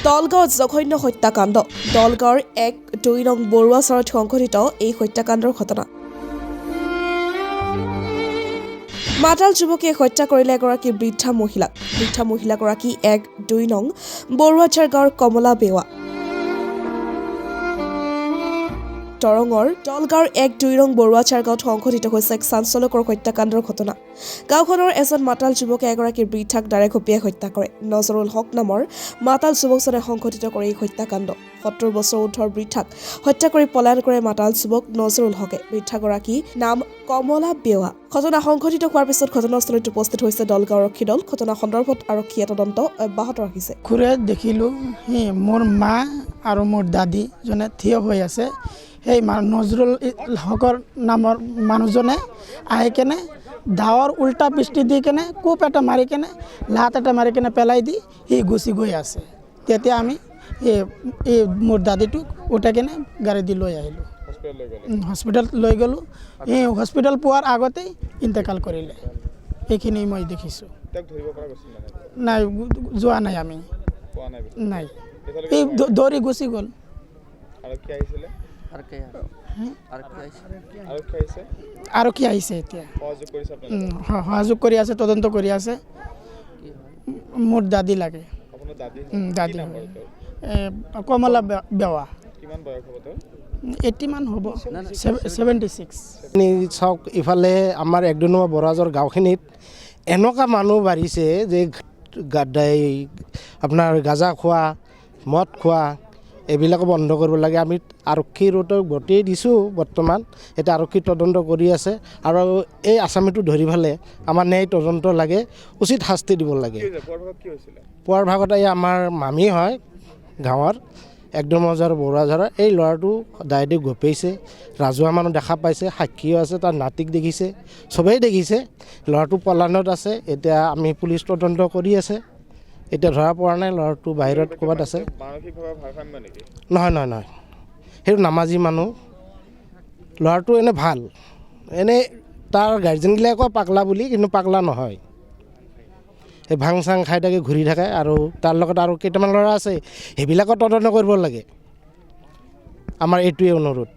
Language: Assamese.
দলগাঁৱত জঘন্য হত্যাকাণ্ড দলগাঁৱৰ 1-2 নং বৰুৱা চৰত সংঘটিত এই হত্যাকাণ্ডৰ ঘটনা মাতাল যুৱকে হত্যা কৰিলে এগৰাকী বৃদ্ধা মহিলাগৰাকী 1-2 নং বৰুৱাচাৰ গাঁৱৰ কমলা বেৱা দৰঙৰ দলগাঁৱৰ 1-2 নং বৰুৱাচাৰ গাঁৱত সংঘটিত হৈছে এক চাঞ্চল্যকৰ হত্যাকাণ্ডৰ ঘটনা গাঁওখনৰ এজন মাতাল যুৱকে এগৰাকী বৃদ্ধাক দাৰে ঘপিয়াই হত্যা কৰে নজৰুল হক নামৰ মাতাল যুৱকজনে সংঘটিত কৰে এই হত্যাকাণ্ড 70 বছৰ উৰ্ধৰ বৃদ্ধাক হত্যা কৰি পলায়ন কৰে মাতাল যুৱক নজৰুল হকে বৃদ্ধাগৰাকী নাম কমলা বেৱা ঘটনা সংঘটিত হোৱাৰ পিছত ঘটনাস্থলীত উপস্থিত হৈছে দলগাঁও আৰক্ষী দল ঘটনা সন্দৰ্ভত আৰক্ষীয়ে তদন্ত অব্যাহত ৰাখিছে খুৰে দেখিলোঁ মোৰ মা আৰু মোৰ দাদী জনে থিয় হৈ আছে সেই নজৰুল হকৰ নামৰ মানুহজনে আহি কেনে দাৱৰ উল্টা পৃষ্টি দি কেনে কোপ এটা মাৰি কেনে লাত এটা মাৰি কেনে পেলাই দি সি গুচি গৈ আছে তেতিয়া আমি এই মোৰ দাদীটোক উঠাই কেনে গাড়ী দি লৈ আহিলোঁ হস্পিটেল লৈ গ'লোঁ এই হস্পিটেল পোৱাৰ আগতেই ইন্তেকাল কৰিলে এইখিনি মই দেখিছোঁ নাই যোৱা নাই আমি নাই এই দৌৰি গুচি গ'ল আৰক্ষী আহিছে এতিয়া সহযোগ কৰি আছে তদন্ত কৰি আছে মোৰ দাদী লাগে দাদী কমলা বেৱা 80 মান হ'ব 76 চাওক ইফালে আমাৰ 1-2 নম্বৰ বৰুৱাজৰ গাঁওখিনিত এনেকুৱা মানুহ বাঢ়িছে যে আপোনাৰ গাঁজা খোৱা মদ খোৱা এইবিলাকো বন্ধ কৰিব লাগে আমি আৰক্ষীৰ গতেই দিছোঁ বৰ্তমান এতিয়া আৰক্ষী তদন্ত কৰি আছে আৰু এই আসামীটো ধৰি ফালে আমাৰ ন্যায় তদন্ত লাগে উচিত শাস্তি দিব লাগে পুৱাৰ ভাগত এই আমাৰ মামী হয় গাঁৱৰ 1 নম্বৰ বৰুৱাঝাৰৰ এই ল'ৰাটো দায়েদি গপেইছে ৰাজহুৱা মানুহ দেখা পাইছে সাক্ষীও আছে তাৰ নাতিক দেখিছে চবেই দেখিছে ল'ৰাটো পলায়নত আছে এতিয়া আমি পুলিচ তদন্ত কৰি আছে এতিয়া ধৰা পৰা নাই ল'ৰাটো বাহিৰত ক'ৰবাত আছে নহয় সেইটো নামাজি মানুহ ল'ৰাটো এনে ভাল এনে তাৰ গাৰ্জেনগিলাক কয় পাগলা বুলি কিন্তু পাগলা নহয় এই ভাং চাং খাই থাকে ঘূৰি থাকে আৰু তাৰ লগত আৰু কেইটামান ল'ৰা আছে সেইবিলাকো তদন্ত কৰিব লাগে আমাৰ এইটোৱে অনুৰোধ